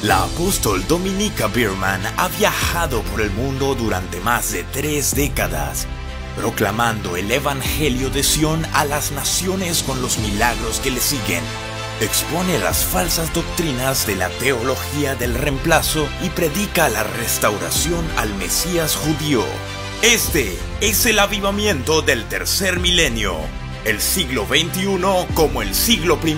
La apóstol Dominica Biermann ha viajado por el mundo durante más de 3 décadas, proclamando el Evangelio de Sion a las naciones con los milagros que le siguen. Expone las falsas doctrinas de la teología del reemplazo y predica la restauración al Mesías judío. Este es el avivamiento del tercer milenio, el siglo XXI como el siglo I.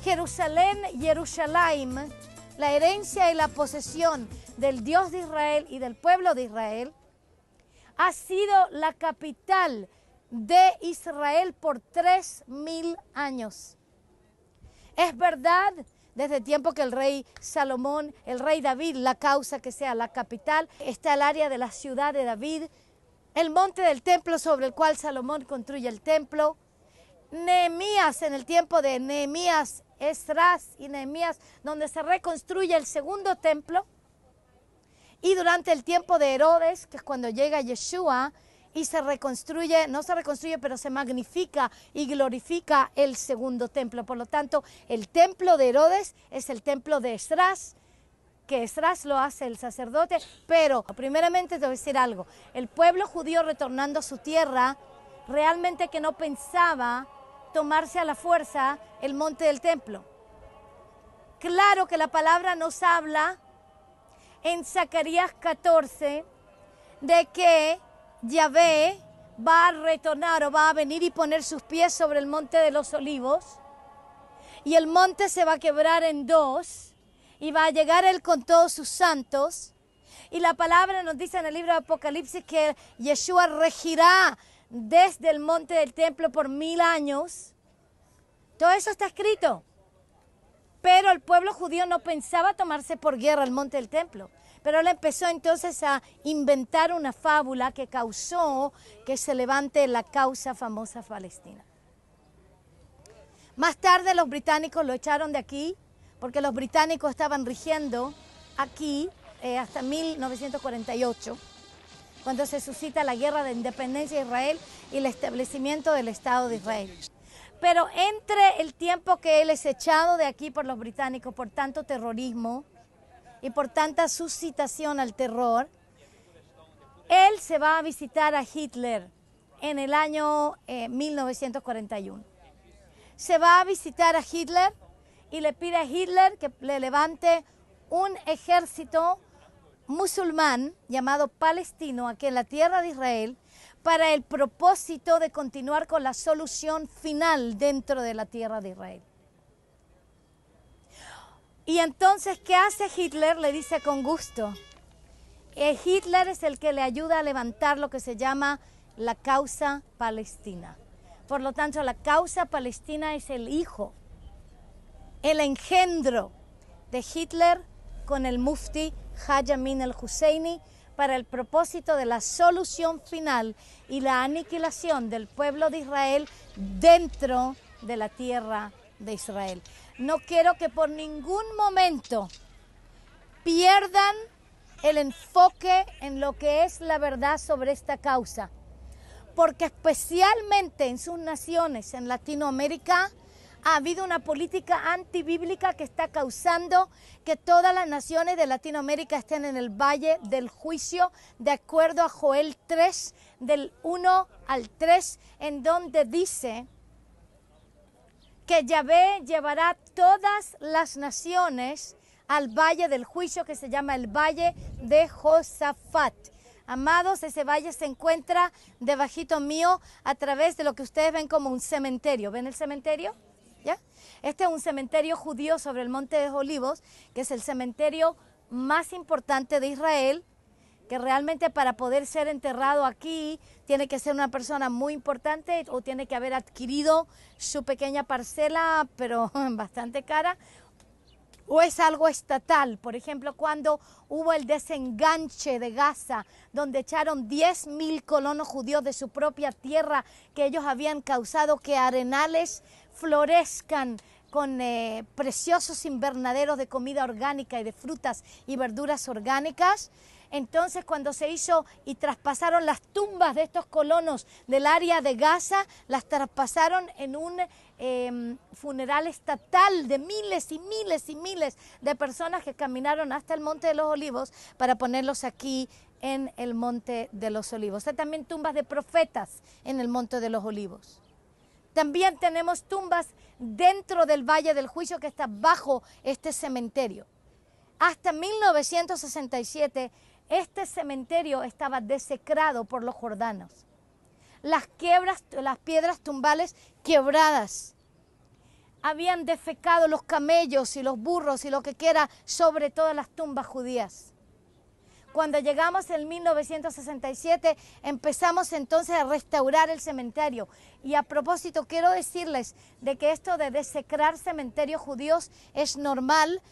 Jerusalén, Jerusalén, la herencia y la posesión del Dios de Israel y del pueblo de Israel, ha sido la capital de Israel por 3000 años. Es verdad, desde el tiempo que el rey Salomón, el rey David, la causa que sea la capital, está el área de la ciudad de David, el monte del templo sobre el cual Salomón construye el templo, Nehemías, en el tiempo de Nehemías, Esdras y Nehemías, donde se reconstruye el segundo templo, y durante el tiempo de Herodes, que es cuando llega Yeshua, y se reconstruye, no se reconstruye, pero se magnifica y glorifica el segundo templo. Por lo tanto, el templo de Herodes es el templo de Esdras, que Esdras lo hace el sacerdote, pero primeramente te voy a decir algo. El pueblo judío retornando a su tierra, realmente que no pensaba tomarse a la fuerza el monte del templo. Claro que la palabra nos habla en Zacarías 14 de que Yahvé va a retornar o va a venir y poner sus pies sobre el monte de los olivos, y el monte se va a quebrar en dos y va a llegar él con todos sus santos, y la palabra nos dice en el libro de Apocalipsis que Yeshua regirá desde el monte del templo por 1000 años. Todo eso está escrito. Pero el pueblo judío no pensaba tomarse por guerra el monte del templo. Pero él empezó entonces a inventar una fábula que causó que se levante la causa famosa palestina. Más tarde los británicos lo echaron de aquí, porque los británicos estaban rigiendo aquí hasta 1948. Cuando se suscita la guerra de independencia de Israel y el establecimiento del Estado de Israel. Pero entre el tiempo que él es echado de aquí por los británicos por tanto terrorismo y por tanta suscitación al terror, él se va a visitar a Hitler en el año 1941. Se va a visitar a Hitler y le pide a Hitler que le levante un ejército musulmán llamado palestino aquí en la tierra de Israel para el propósito de continuar con la solución final dentro de la tierra de Israel. Y entonces, ¿qué hace Hitler? Le dice con gusto. Hitler es el que le ayuda a levantar lo que se llama la causa palestina. Por lo tanto, la causa palestina es el hijo, el engendro de Hitler con el mufti Haj Amin al-Husseini para el propósito de la solución final y la aniquilación del pueblo de Israel dentro de la tierra de Israel. No quiero que por ningún momento pierdan el enfoque en lo que es la verdad sobre esta causa, porque especialmente en sus naciones, en Latinoamérica, ha habido una política antibíblica que está causando que todas las naciones de Latinoamérica estén en el valle del juicio, de acuerdo a Joel 3, del 1 al 3, en donde dice que Yahvé llevará todas las naciones al valle del juicio que se llama el valle de Josafat. Amados, ese valle se encuentra debajito mío a través de lo que ustedes ven como un cementerio. ¿Ven el cementerio? ¿Ya? Este es un cementerio judío sobre el Monte de los Olivos, que es el cementerio más importante de Israel, que realmente para poder ser enterrado aquí tiene que ser una persona muy importante o tiene que haber adquirido su pequeña parcela, pero bastante cara, o es algo estatal. Por ejemplo, cuando hubo el desenganche de Gaza, donde echaron 10.000 colonos judíos de su propia tierra, que ellos habían causado que arenales florezcan con preciosos invernaderos de comida orgánica y de frutas y verduras orgánicas. Entonces, cuando se hizo y traspasaron las tumbas de estos colonos del área de Gaza, las traspasaron en un funeral estatal de miles y miles y miles de personas que caminaron hasta el Monte de los Olivos para ponerlos aquí en el Monte de los Olivos. Hay también tumbas de profetas en el Monte de los Olivos. También tenemos tumbas dentro del Valle del Juicio que está bajo este cementerio. Hasta 1967 este cementerio estaba desecrado por los jordanos. Las piedras tumbales quebradas. Habían defecado los camellos y los burros y lo que quiera sobre todas las tumbas judías. Cuando llegamos en 1967 empezamos entonces a restaurar el cementerio. Y a propósito quiero decirles de que esto de desecrar cementerios judíos es normal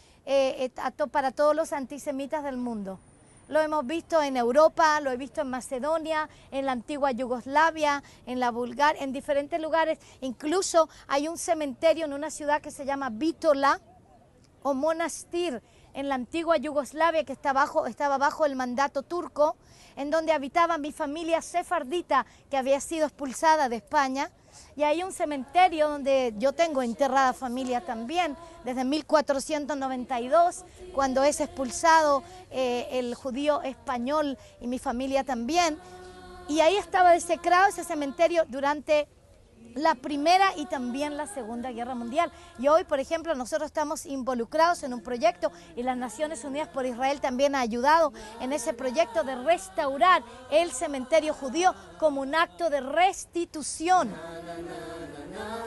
para todos los antisemitas del mundo. Lo hemos visto en Europa, lo he visto en Macedonia, en la antigua Yugoslavia, en la Bulgaria, en diferentes lugares. Incluso hay un cementerio en una ciudad que se llama Bitola o Monastir en la antigua Yugoslavia que estaba bajo el mandato turco, en donde habitaba mi familia sefardita que había sido expulsada de España. Y hay un cementerio donde yo tengo enterrada familia también, desde 1492, cuando es expulsado el judío español y mi familia también. Y ahí estaba desecrado ese cementerio durante la Primera y también la Segunda Guerra Mundial. Y hoy, por ejemplo, nosotros estamos involucrados en un proyecto y las Naciones Unidas por Israel también ha ayudado en ese proyecto de restaurar el cementerio judío como un acto de restitución.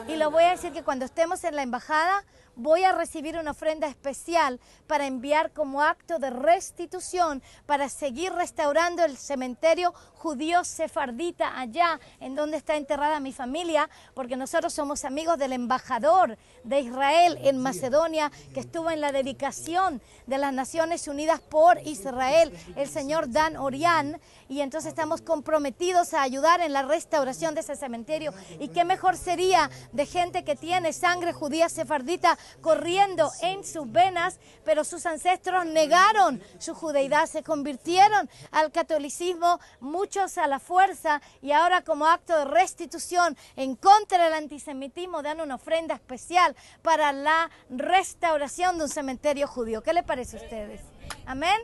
Y lo voy a decir que cuando estemos en la embajada voy a recibir una ofrenda especial para enviar como acto de restitución para seguir restaurando el cementerio judío sefardita allá en donde está enterrada mi familia, porque nosotros somos amigos del embajador de Israel en Macedonia que estuvo en la dedicación de las Naciones Unidas por Israel, el señor Dan Orián, y entonces estamos comprometidos a ayudar en la restauración de ese cementerio. Y qué mejor sería de gente que tiene sangre judía sefardita corriendo en sus venas, pero sus ancestros negaron su judeidad, se convirtieron al catolicismo, muchos a la fuerza, y ahora como acto de restitución en contra del antisemitismo dan una ofrenda especial para la restauración de un cementerio judío. ¿Qué les parece a ustedes? Amén.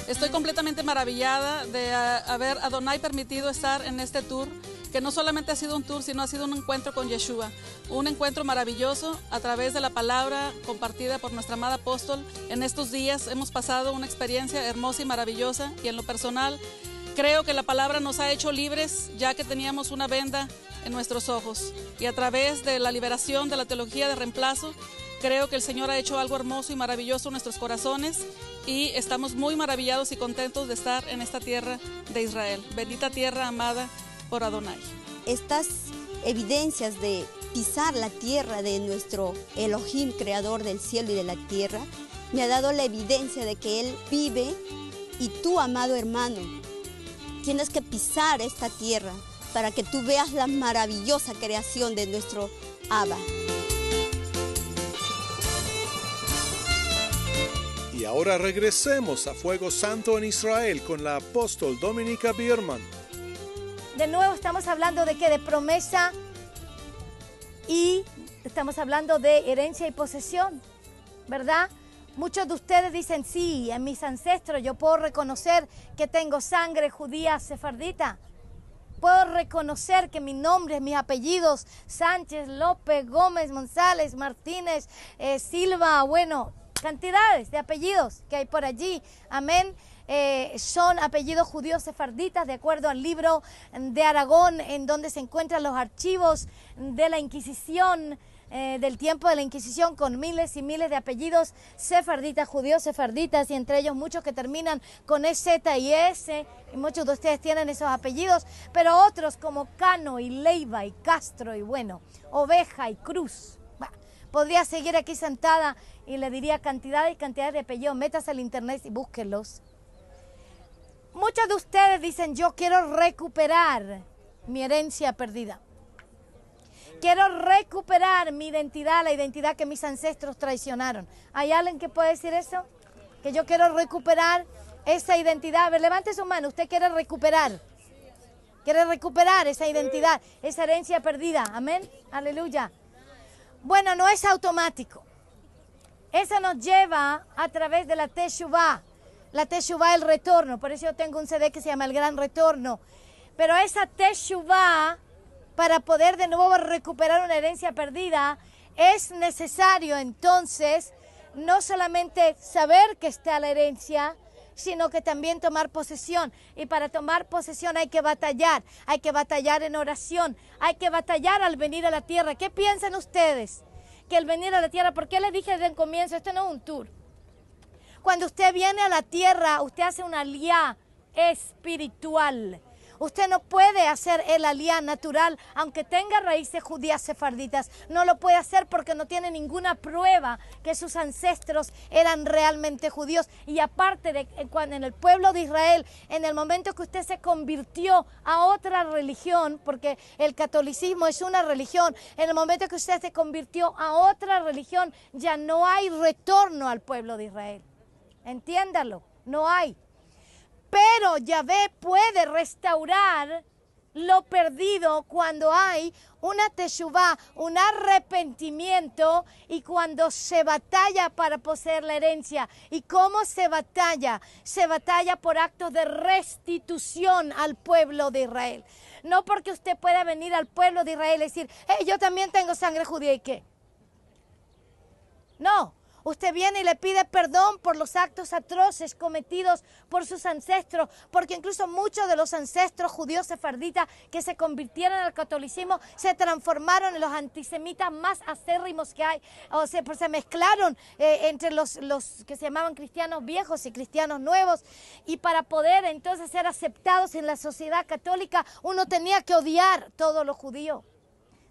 Estoy completamente maravillada de haber Adonai permitido estar en este tour, que no solamente ha sido un tour, sino ha sido un encuentro con Yeshua, un encuentro maravilloso a través de la palabra compartida por nuestra amada apóstol. En estos días hemos pasado una experiencia hermosa y maravillosa, y en lo personal creo que la palabra nos ha hecho libres, ya que teníamos una venda en nuestros ojos, y a través de la liberación de la teología de reemplazo, creo que el Señor ha hecho algo hermoso y maravilloso en nuestros corazones, y estamos muy maravillados y contentos de estar en esta tierra de Israel, bendita tierra amada por Adonai. Estas evidencias de pisar la tierra de nuestro Elohim, creador del cielo y de la tierra, me ha dado la evidencia de que Él vive, y tú, amado hermano, tienes que pisar esta tierra para que tú veas la maravillosa creación de nuestro Abba. Y ahora regresemos a Fuego Santo en Israel con la apóstol Dominica Biermann. De nuevo estamos hablando de qué, de promesa, y estamos hablando de herencia y posesión, ¿verdad? Muchos de ustedes dicen, sí, en mis ancestros yo puedo reconocer que tengo sangre judía sefardita. Puedo reconocer que mi nombre, mis apellidos, Sánchez, López, Gómez, González, Martínez, Silva, bueno, cantidades de apellidos que hay por allí, amén. Son apellidos judíos sefarditas de acuerdo al libro de Aragón, en donde se encuentran los archivos de la Inquisición, del tiempo de la Inquisición, con miles y miles de apellidos sefarditas, judíos sefarditas, y entre ellos muchos que terminan con EZ y S, y muchos de ustedes tienen esos apellidos, pero otros como Cano y Leiva y Castro y bueno, Oveja y Cruz. Podría seguir aquí sentada y le diría cantidad y cantidad de apellidos. Métase al internet y búsquenlos. Muchos de ustedes dicen, yo quiero recuperar mi herencia perdida. Quiero recuperar mi identidad, la identidad que mis ancestros traicionaron. ¿Hay alguien que puede decir eso? Que yo quiero recuperar esa identidad. A ver, levante su mano. Usted quiere recuperar. Quiere recuperar esa identidad, esa herencia perdida. Amén. Aleluya. Bueno, no es automático. Eso nos lleva a través de la Teshuvah. La Teshuvah, el retorno. Por eso yo tengo un CD que se llama El Gran Retorno. Pero esa Teshuvah, para poder de nuevo recuperar una herencia perdida, es necesario entonces no solamente saber que está la herencia, sino que también tomar posesión. Y para tomar posesión hay que batallar en oración, hay que batallar al venir a la tierra. ¿Qué piensan ustedes? Que el venir a la tierra, ¿por qué les dije desde el comienzo? Esto no es un tour. Cuando usted viene a la tierra, usted hace una aliyá espiritual. Usted no puede hacer el aliyá natural, aunque tenga raíces judías sefarditas. No lo puede hacer porque no tiene ninguna prueba que sus ancestros eran realmente judíos. Y aparte de cuando en el pueblo de Israel, en el momento que usted se convirtió a otra religión, porque el catolicismo es una religión, en el momento que usted se convirtió a otra religión, ya no hay retorno al pueblo de Israel. Entiéndalo, no hay. Pero Yahvé puede restaurar lo perdido cuando hay una teshuvá, un arrepentimiento, y cuando se batalla para poseer la herencia. ¿Y cómo se batalla? Se batalla por actos de restitución al pueblo de Israel. No porque usted pueda venir al pueblo de Israel y decir, hey, yo también tengo sangre judía, ¿y qué? No. Usted viene y le pide perdón por los actos atroces cometidos por sus ancestros, porque incluso muchos de los ancestros judíos sefarditas que se convirtieron al catolicismo se transformaron en los antisemitas más acérrimos que hay, o sea, pues se mezclaron entre los que se llamaban cristianos viejos y cristianos nuevos, y para poder entonces ser aceptados en la sociedad católica, uno tenía que odiar todo lo judío.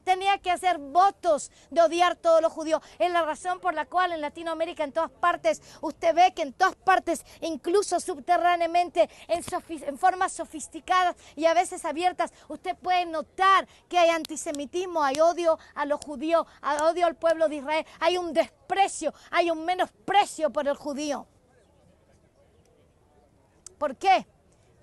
Tenía que hacer votos de odiar todos los judíos. Es la razón por la cual en Latinoamérica, en todas partes, usted ve que en todas partes, incluso subterráneamente, en formas sofisticadas y a veces abiertas, usted puede notar que hay antisemitismo, hay odio a los judíos, hay odio al pueblo de Israel, hay un desprecio, hay un menosprecio por el judío. ¿Por qué?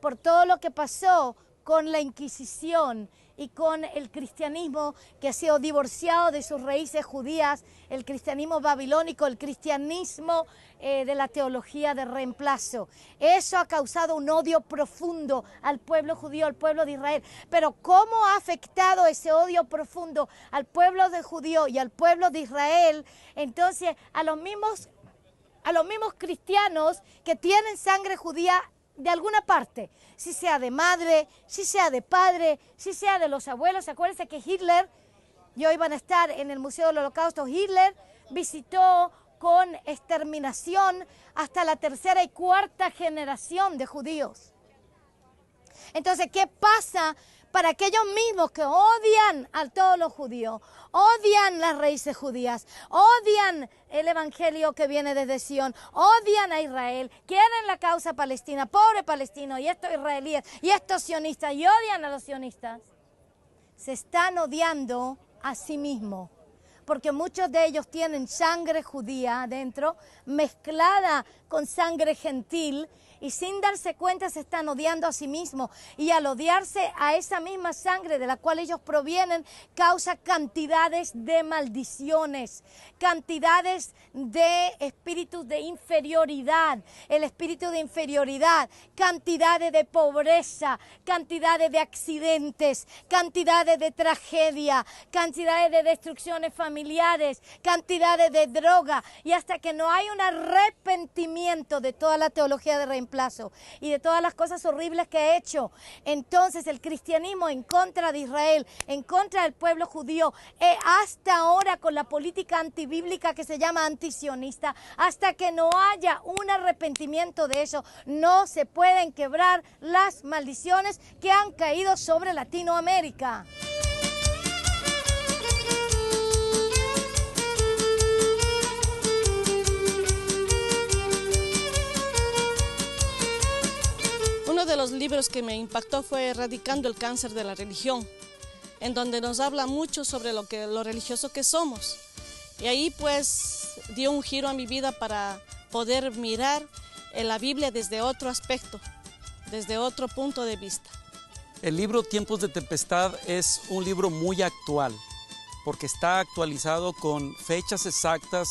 Por todo lo que pasó con la Inquisición y con el cristianismo que ha sido divorciado de sus raíces judías, el cristianismo babilónico, el cristianismo de la teología de reemplazo. Eso ha causado un odio profundo al pueblo judío, al pueblo de Israel. Pero ¿cómo ha afectado ese odio profundo al pueblo de judío y al pueblo de Israel? Entonces, a los mismos cristianos que tienen sangre judía de alguna parte, si sea de madre, si sea de padre, si sea de los abuelos. Acuérdense que Hitler, y hoy van a estar en el Museo del Holocausto, Hitler visitó con exterminación hasta la tercera y cuarta generación de judíos. Entonces, ¿qué pasa para aquellos mismos que odian a todos los judíos, odian las raíces judías, odian el evangelio que viene desde Sion, odian a Israel, quieren la causa palestina, pobre palestino, y estos israelíes, y estos sionistas, y odian a los sionistas? Se están odiando a sí mismos, porque muchos de ellos tienen sangre judía adentro, mezclada con sangre gentil, y sin darse cuenta se están odiando a sí mismos. Y al odiarse a esa misma sangre de la cual ellos provienen, causa cantidades de maldiciones, cantidades de espíritus de inferioridad, el espíritu de inferioridad, cantidades de pobreza, cantidades de accidentes, cantidades de tragedia, cantidades de destrucciones familiares, cantidades de droga, y hasta que no hay un arrepentimiento de toda la teología de reemplazo y de todas las cosas horribles que ha hecho, entonces el cristianismo en contra de Israel, en contra del pueblo judío, hasta ahora con la política antibíblica que se llama antisionista, hasta que no haya un arrepentimiento de eso, no se pueden quebrar las maldiciones que han caído sobre Latinoamérica. Uno de los libros que me impactó fue Erradicando el cáncer de la religión, en donde nos habla mucho sobre lo religioso que somos. Y ahí pues dio un giro a mi vida para poder mirar la Biblia desde otro aspecto, desde otro punto de vista. El libro Tiempos de Tempestad es un libro muy actual, porque está actualizado con fechas exactas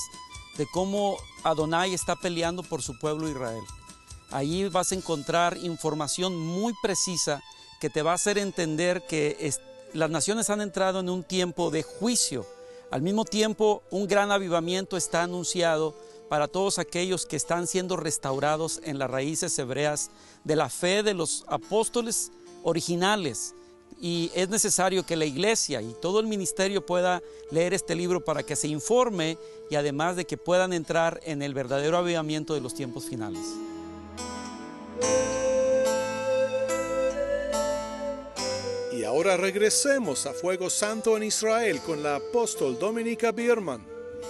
de cómo Adonai está peleando por su pueblo Israel. Ahí vas a encontrar información muy precisa que te va a hacer entender que las naciones han entrado en un tiempo de juicio. Al mismo tiempo, un gran avivamiento está anunciado para todos aquellos que están siendo restaurados en las raíces hebreas de la fe de los apóstoles originales. Y es necesario que la iglesia y todo el ministerio pueda leer este libro para que se informe y además de que puedan entrar en el verdadero avivamiento de los tiempos finales. Y ahora regresemos a Fuego Santo en Israel con la apóstol Dominica Biermann.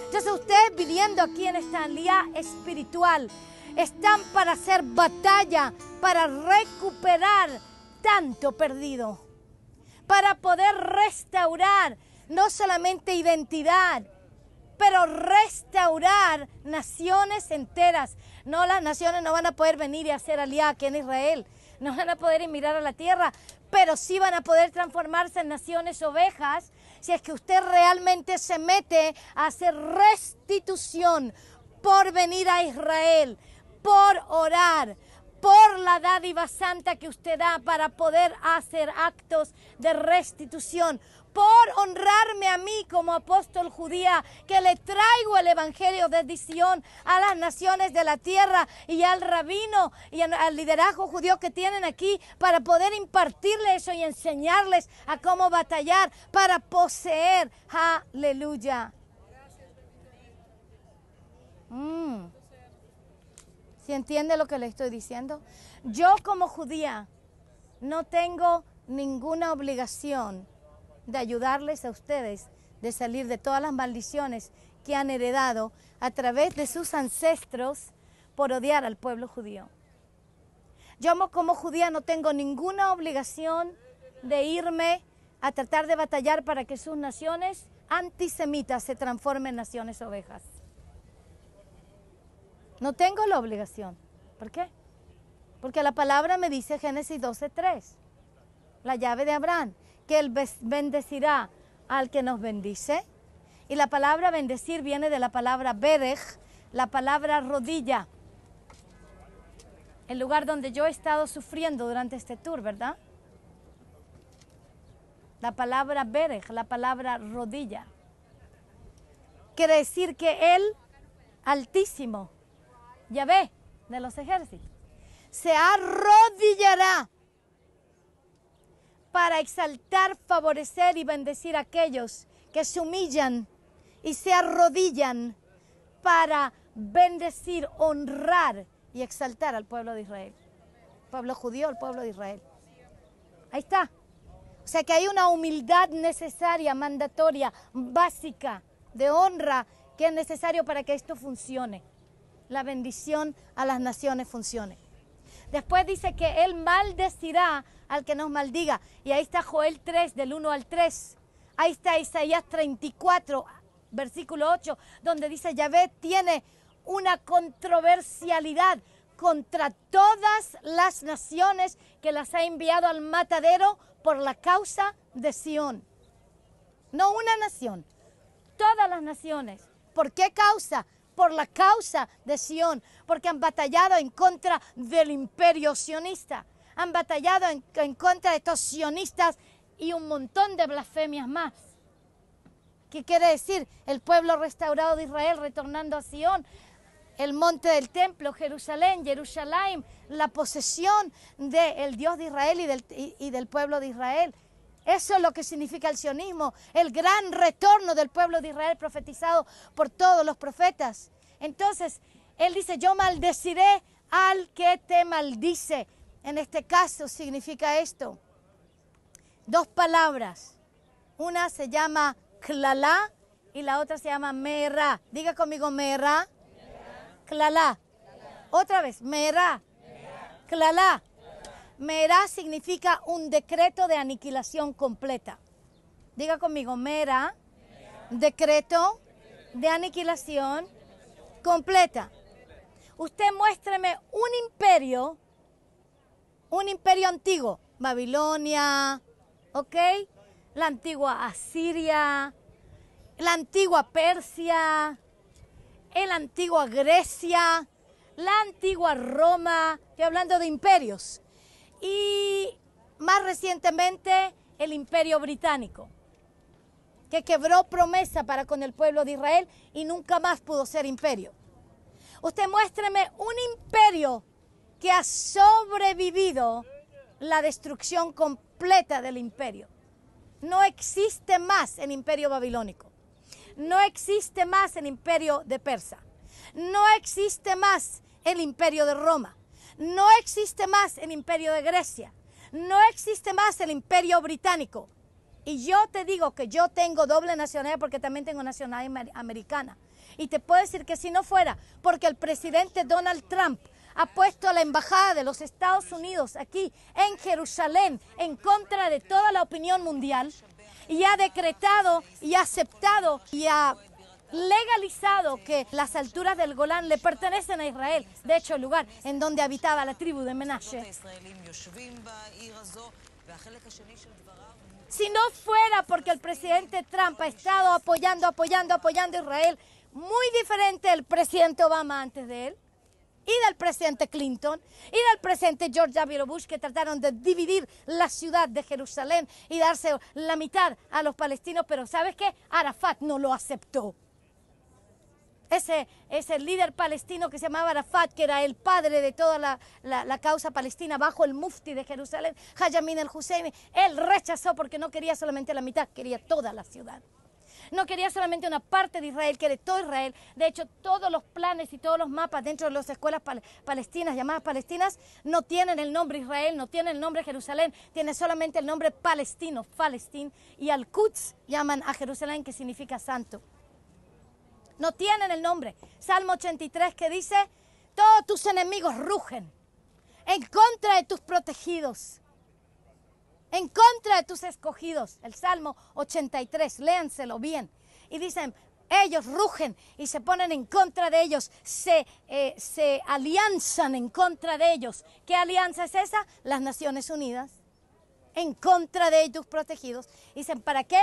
Entonces ustedes viviendo aquí en esta aldea espiritual están para hacer batalla, para recuperar tanto perdido, para poder restaurar no solamente identidad, pero restaurar naciones enteras. No, las naciones no van a poder venir y hacer alianza aquí en Israel, no van a poder ir mirar a la tierra, pero sí van a poder transformarse en naciones ovejas si es que usted realmente se mete a hacer restitución por venir a Israel, por orar, por la dádiva santa que usted da para poder hacer actos de restitución, por honrarme a mí como apóstol judía, que le traigo el evangelio de Sion a las naciones de la tierra y al rabino y al liderazgo judío que tienen aquí, para poder impartirles eso y enseñarles a cómo batallar para poseer. Aleluya. ¿Sí entiende lo que le estoy diciendo? Yo como judía no tengo ninguna obligación de ayudarles a ustedes de salir de todas las maldiciones que han heredado a través de sus ancestros por odiar al pueblo judío. Yo como judía no tengo ninguna obligación de irme a tratar de batallar para que sus naciones antisemitas se transformen en naciones ovejas. No tengo la obligación. ¿Por qué? Porque la palabra me dice, Génesis 12:3, la llave de Abraham, que Él bendecirá al que nos bendice. Y la palabra bendecir viene de la palabra berej, la palabra rodilla. El lugar donde yo he estado sufriendo durante este tour, ¿verdad? La palabra berej, la palabra rodilla. Quiere decir que Él, Altísimo, Yahvé de los ejércitos, se arrodillará para exaltar, favorecer y bendecir a aquellos que se humillan y se arrodillan para bendecir, honrar y exaltar al pueblo de Israel. Pueblo judío, el pueblo de Israel. Ahí está. O sea que hay una humildad necesaria, mandatoria, básica, de honra, que es necesario para que esto funcione. La bendición a las naciones funcione. Después dice que Él maldecirá al que nos maldiga. Y ahí está Joel 3, del 1 al 3. Ahí está Isaías 34, versículo 8, donde dice, Yahvé tiene una controversialidad contra todas las naciones que las ha enviado al matadero por la causa de Sión. No una nación, todas las naciones. ¿Por qué causa? Por la causa de Sión, porque han batallado en contra del imperio sionista, han batallado en contra de estos sionistas y un montón de blasfemias más. ¿Qué quiere decir? El pueblo restaurado de Israel retornando a Sión, el monte del templo, Jerusalén, la posesión del Dios de Israel y del pueblo de Israel. Eso es lo que significa el sionismo, el gran retorno del pueblo de Israel profetizado por todos los profetas. Entonces, Él dice, yo maldeciré al que te maldice. En este caso significa esto. Dos palabras. Una se llama klalá y la otra se llama me'erá. Diga conmigo me'erá. Klalá. Otra vez, me'erá. Klalá. Merá significa un decreto de aniquilación completa. Diga conmigo, Merá, decreto de aniquilación completa. Usted muéstreme un imperio antiguo, Babilonia, ¿ok? La antigua Asiria, la antigua Persia, la antigua Grecia, la antigua Roma, estoy hablando de imperios. Y más recientemente el imperio británico, que quebró promesa para con el pueblo de Israel y nunca más pudo ser imperio. Usted muéstreme un imperio que ha sobrevivido la destrucción completa del imperio. No existe más el imperio babilónico. No existe más el imperio de Persa. No existe más el imperio de Roma. No existe más el imperio de Grecia. No existe más el imperio británico. Y yo te digo que yo tengo doble nacionalidad porque también tengo nacionalidad americana. Y te puedo decir que si no fuera porque el presidente Donald Trump ha puesto a la embajada de los Estados Unidos aquí en Jerusalén en contra de toda la opinión mundial y ha decretado y ha aceptado y ha legalizado que las alturas del Golán le pertenecen a Israel, de hecho el lugar en donde habitaba la tribu de Menashe. Si no fuera porque el presidente Trump ha estado apoyando a Israel, muy diferente del presidente Obama antes de él, y del presidente Clinton, y del presidente George W. Bush, que trataron de dividir la ciudad de Jerusalén y darse la mitad a los palestinos, pero ¿sabes qué? Arafat no lo aceptó. Ese líder palestino que se llamaba Arafat, que era el padre de toda la causa palestina bajo el mufti de Jerusalén, Hayamin el-Husseini, él rechazó porque no quería solamente la mitad, quería toda la ciudad. No quería solamente una parte de Israel, quería todo Israel. De hecho, todos los planes y todos los mapas dentro de las escuelas palestinas, llamadas palestinas, no tienen el nombre Israel, no tienen el nombre Jerusalén, tienen solamente el nombre palestino, Palestín, y Al-Quds llaman a Jerusalén, que significa santo. No tienen el nombre. Salmo 83 que dice, todos tus enemigos rugen en contra de tus protegidos, en contra de tus escogidos. El Salmo 83, léanselo bien. Y dicen, ellos rugen y se ponen en contra de ellos, se alianzan en contra de ellos. ¿Qué alianza es esa? Las Naciones Unidas, en contra de tus protegidos. Dicen, ¿para qué?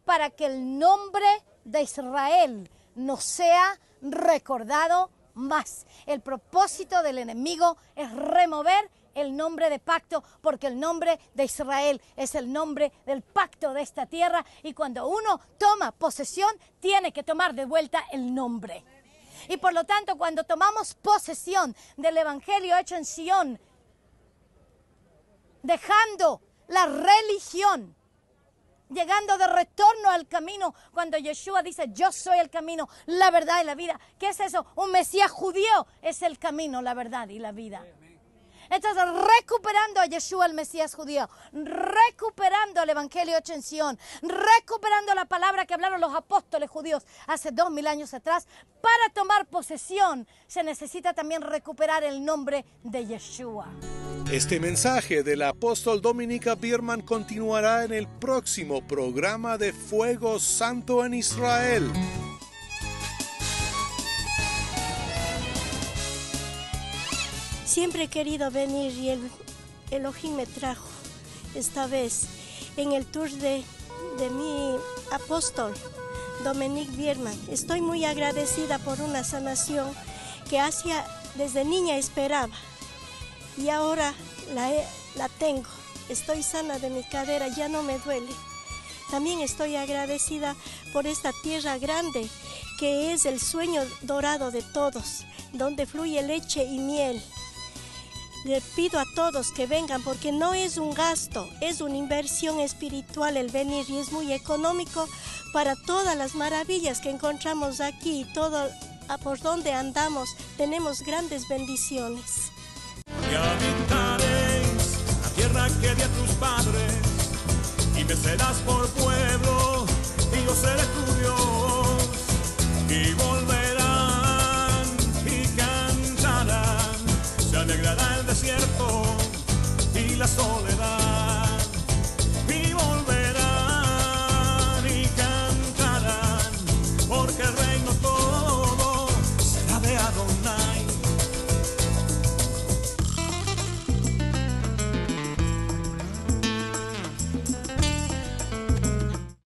Para que el nombre de Israel no sea recordado más. El propósito del enemigo es remover el nombre de pacto, porque el nombre de Israel es el nombre del pacto de esta tierra, y cuando uno toma posesión tiene que tomar de vuelta el nombre. Y por lo tanto, cuando tomamos posesión del evangelio hecho en Sion, dejando la religión, llegando de retorno al camino, cuando Yeshua dice, yo soy el camino, la verdad y la vida. ¿Qué es eso? Un Mesías judío es el camino, la verdad y la vida. Entonces, recuperando a Yeshua, el Mesías judío, recuperando el evangelio hecho en Sion, recuperando la palabra que hablaron los apóstoles judíos hace 2000 años atrás, para tomar posesión se necesita también recuperar el nombre de Yeshua. Este mensaje del apóstol Dominica Bierman continuará en el próximo programa de Fuego Santo en Israel. Siempre he querido venir y el Elohim me trajo esta vez en el tour de mi apóstol Dominique Bierman. Estoy muy agradecida por una sanación que desde niña esperaba. Y ahora la tengo. Estoy sana de mi cadera, ya no me duele. También estoy agradecida por esta tierra grande que es el sueño dorado de todos, donde fluye leche y miel. Le pido a todos que vengan porque no es un gasto, es una inversión espiritual el venir y es muy económico para todas las maravillas que encontramos aquí y todo por donde andamos. Tenemos grandes bendiciones. Y habitaréis la tierra que di a tus padres, y me serás por pueblo, y yo seré tu Dios. Y volverán y cantarán, se alegrará el desierto, y y la soledad.